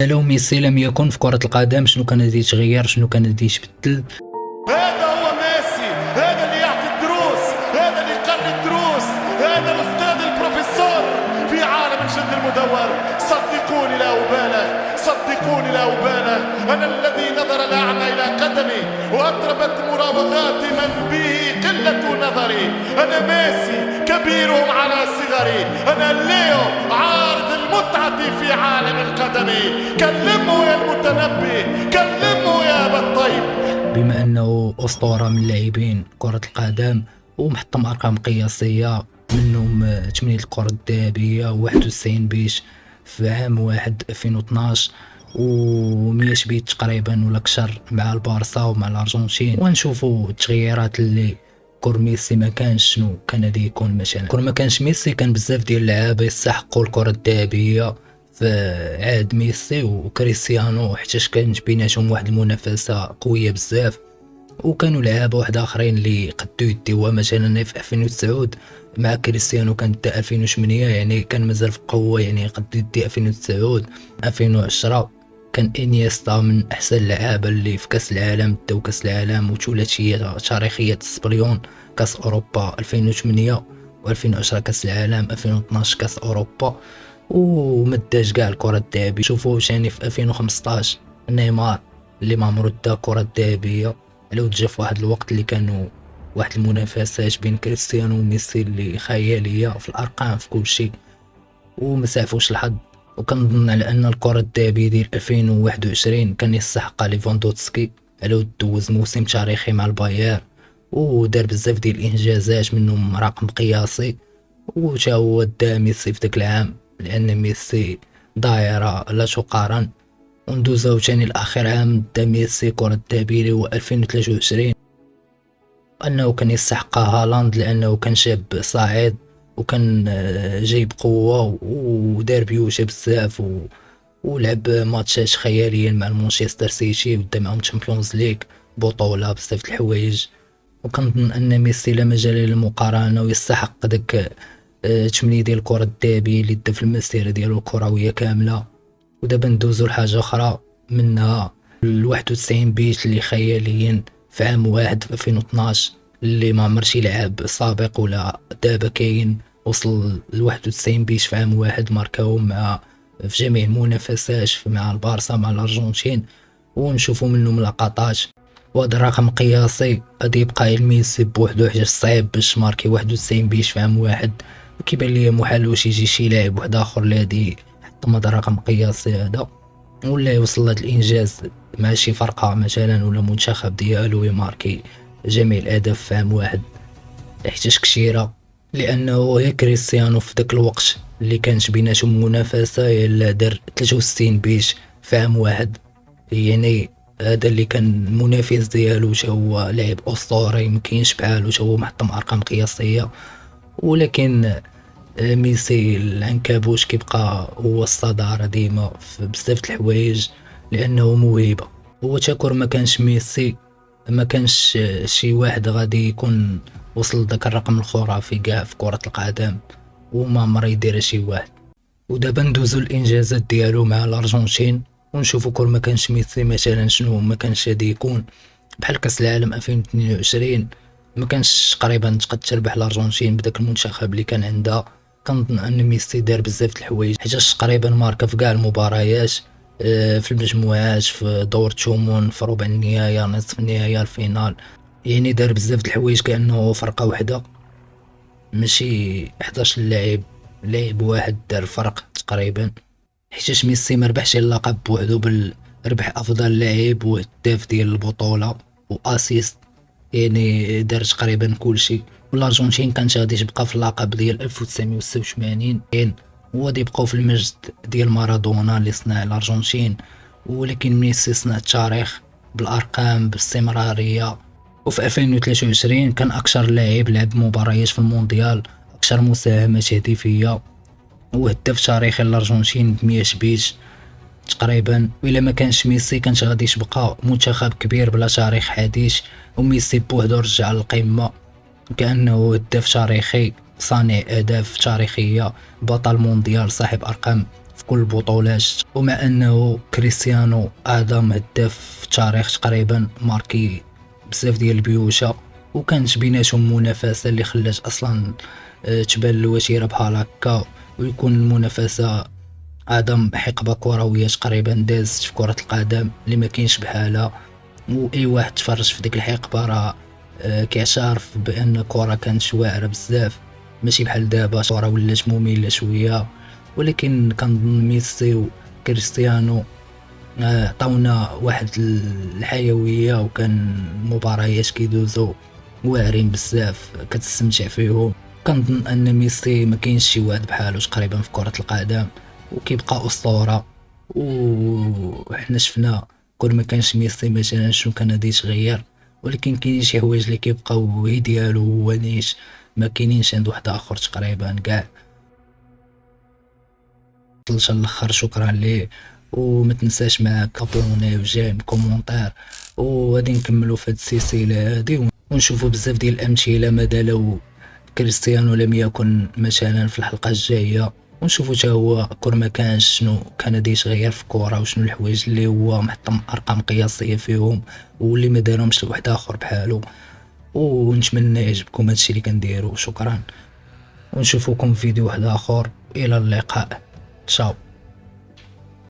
لو ميسي لم يكن في كرة القدم شنو كان غادي يتغير، شنو كان غادي يتبدل؟ هذا هو ميسي، هذا اللي يعطي الدروس، هذا اللي يقري الدروس، هذا الأستاذ البروفيسور في عالم الجد المدور. صدقوني لا أبالغ، صدقوني لا أبالغ، أنا الذي نظر الأعمى إلى قدمي وأطربت مراوغات من به قلة نظري. أنا ميسي كبيرهم على صغري، أنا ليو عارض المتعة في عالم القدم. كلمه يا المتنبي، كلمه يا أبا الطيب. بما انه اسطوره من لاعبين كره القدم ومحطم ارقام قياسيه، منهم 8 الكره الذهبيه و91 بيش في عام واحد 2012 و100 بيت تقريبا ولا اكثر مع البارسا ومع الارجنتين. ونشوفوا التغييرات اللي كور ميسي ما كانش شنو كان غادي يكون. مثلا كور ما كانش ميسي كان بزاف ديال اللعابه يستحقوا الكره الذهبيه في عهد ميسي وكريستيانو، حيتاش كانت بيناتهم واحد المنافسه قويه بزاف، وكانوا لعابه واحد اخرين اللي قدوا يديوها. مثلا في 2009 مع كريستيانو كانت 2008 يعني كان مازال في قوه، يعني قد يدي 2009. 2010 كان انيستا من احسن اللعابه اللي في كاس العالم، داو كاس العالم وثلاثيه تاريخيه سبليون، كاس اوروبا 2008 و2010 كاس العالم، 2012 كاس اوروبا، ومداش كاع الكره الذهبيه. شوفوا ثاني في 2015 نيمار اللي ما عمرو دا الكره الذهبيه، على جا في واحد الوقت اللي كانوا واحد المنافسات بين كريستيانو وميسي اللي خياليه في الارقام في كل شيء، وما سعفوش الحظ. وكنظن على ان الكره الذهبيه ديال 2021 كان يستحقها ليفاندوفسكي، على دوز موسم تاريخي مع الباير ودار بزاف ديال الانجازات منهم رقم قياسي، وتا هو دا ميسي في داك العام لان ميسي ظاهره لا تقارن. وندوزو ثاني لاخر عام دا ميسي كرة الذهبية هو 2023، انه كان يستحقها هالاند لانه كان شاب صاعد وكان جاي بقوه ودار بيوجه بزاف ولعب ماتشات خياليه مع مانشستر سيتي ودا معهم تشامبيونز ليغ بطوله بزاف د الحوايج. وكنظن ان ميسي لا مجال للمقارنه ويستحق داك 8 ديال الكره الذهبيه اللي دا في المسيره ديالو الكرويه كامله. ودابا ندوزو لحاجه اخرى منها ال 91 بيت اللي خياليا في عام واحد في 2012 اللي ما عمر شي لاعب سابق ولا دابا كاين وصل ل 91 بيت في عام واحد ماركاهم مع في جميع المنافسات مع البارسا مع الارجنتين. ونشوفوا منهم لقطات، وهذا رقم قياسي غادي يبقى ميسي بوحدو حاجه صعيب باش ماركي 91 بيش في عام واحد. كيبان لي محال واش يجي شي لاعب واحد اخر اللي غادي يحطم هذا الرقم قياسي هذا ولا يوصل لهذا الانجاز مع شي فرقه مثلا ولا منتخب ديالو يماركي جميع الاهداف في عام واحد، حيتاش كثيره. لانه هي كريستيانو في ذاك الوقت اللي كانت بيناتهم منافسه الا دار 63 بيش في عام واحد، يعني هذا اللي كان المنافس ديالو تا هو لاعب اسطوري مكاينش بحالو، تا هو محطم ارقام قياسيه. ولكن ميسي العنكبوت كيبقى هو الصدارة ديما في بزاف د الحوايج لانه موهبه. هو تاكور ما كانش ميسي ما كانش شي واحد غادي يكون وصل لذاك الرقم الخرافي كاع في كرة القدم وما عمر يدير شي واحد. ودابا ندوزو الانجازات ديالو مع الارجنتين ونشوفو كل ما كانش ميسي مثلا شنو ما كانش غادي يكون. بحال كاس العالم 2022 ما كانش تقريبا تقد تربح الارجنتين بداك المنتخب اللي كان عندها. كنظن ان ميسي دار بزاف د الحوايج حيتاش تقريبا ماركا في كاع المباريات، في المجموعات، في دور تشومون، في ربع النهايه، نصف النهايه، الفينال. يعني دار بزاف د الحوايج كانه فرقه واحده ماشي 11 لاعب واحد دار فرق تقريبا. حيتاش ميسي ما ربحش اللقب بوحدو بل ربح افضل لاعب وهداف ديال البطوله واسيست، يعني دار تقريبا كلشي. والارجنتين كانت غادي تبقى في اللقب ديال 1986 وغادي يبقاو في المجد ديال مارادونا اللي صنع الارجنتين. ولكن ميسي صنع التاريخ بالارقام باستمراريه، وفي 2023 كان اكثر لاعب لعب مباريات في المونديال، اكثر مساهمات هدفيه وهداف تاريخي الارجنتين ب 100 بيت تقريبا. وإلا ما كانش ميسي كانش غادي تبقى منتخب كبير بلا تاريخ حديث، وميسي بوحدو رجع للقمه كانه هداف تاريخي صانع اهداف تاريخيه بطل مونديال صاحب ارقام كل البطولات. ومع انه كريستيانو اعظم هداف في التاريخ تقريبا، ماركي بزاف ديال البيوشة، وكانت بيناتهم منافسه اللي خلات اصلا تبان الوتيره بحال هكا، ويكون المنافسه اعظم حقبه كرويه تقريبا دازت في كره القدم اللي ما كاينش بحالها. واي واحد تفرج في ديك الحقبه راه كيعترف بان الكره كانت واعره بزاف، ماشي بحال دابا الكره ولات ممله شويه. ولكن كنظن ميسي وكريستيانو عطاونا واحد الحيويه، وكان المباريات كيدوزو واعرين بزاف كتستمتع فيهم. كنظن ان ميسي ما كاينش شي واحد بحالو تقريبا في كرة القدم، وكيبقى اسطوره. وحنا شفنا كون ما كانش ميسي مثلا شنو كان غادي يتغير، ولكن كاينين شي حوايج اللي كيبقاو هي ديالو هو نيش، ما كاينينش عند واحد اخر تقريبا كاع. وصلت الاخر، شكرا ليه، وما تنساش معاك ابوني وجيم كومونتير، وغادي نكملوا في هاد السلسله هادي ونشوفوا بزاف ديال الامثله ماذا لو كريستيانو لم يكن مثلا في الحلقه الجايه، ونشوفوا حتى هو كون ما كانش شنو كان غادي يتغير في الكره، وشنو الحوايج اللي هو محطم ارقام قياسيه فيهم واللي ما دارهمش لواحد اخر بحالو. ونتمنى يعجبكم هادشي اللي كنديرو. شكرا، ونشوفكم في فيديو واحد اخر. الى اللقاء، تشاو.